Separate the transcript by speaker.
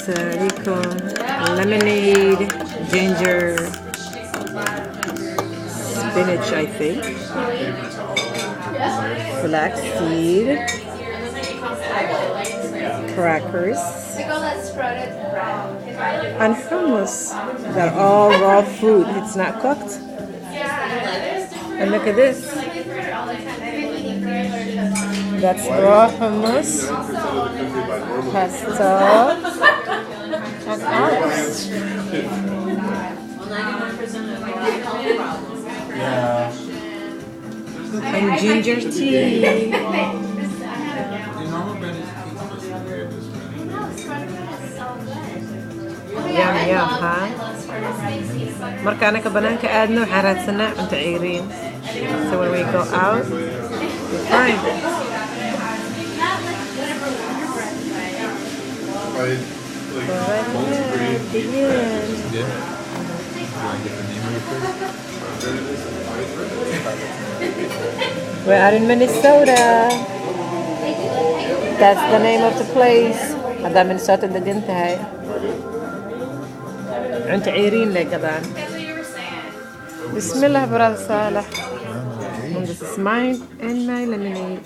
Speaker 1: Sarikum, lemonade, ginger, spinach, I think, flaxseed, crackers, and hummus. They're all raw food. It's not cooked. And look at this. That's raw hummus, pasta, and olives. And ginger tea. Yum yum, huh? Marka anaka banaanka aadno waxaan raadsanaa cunto ceyriin. So when we go out, we find it. We're out in Minnesota. That's the name of the place. هذا Minnesota degan tahay. عند عيرين لقدان. بسم الله براد صالح. And this is mine and my lemonade.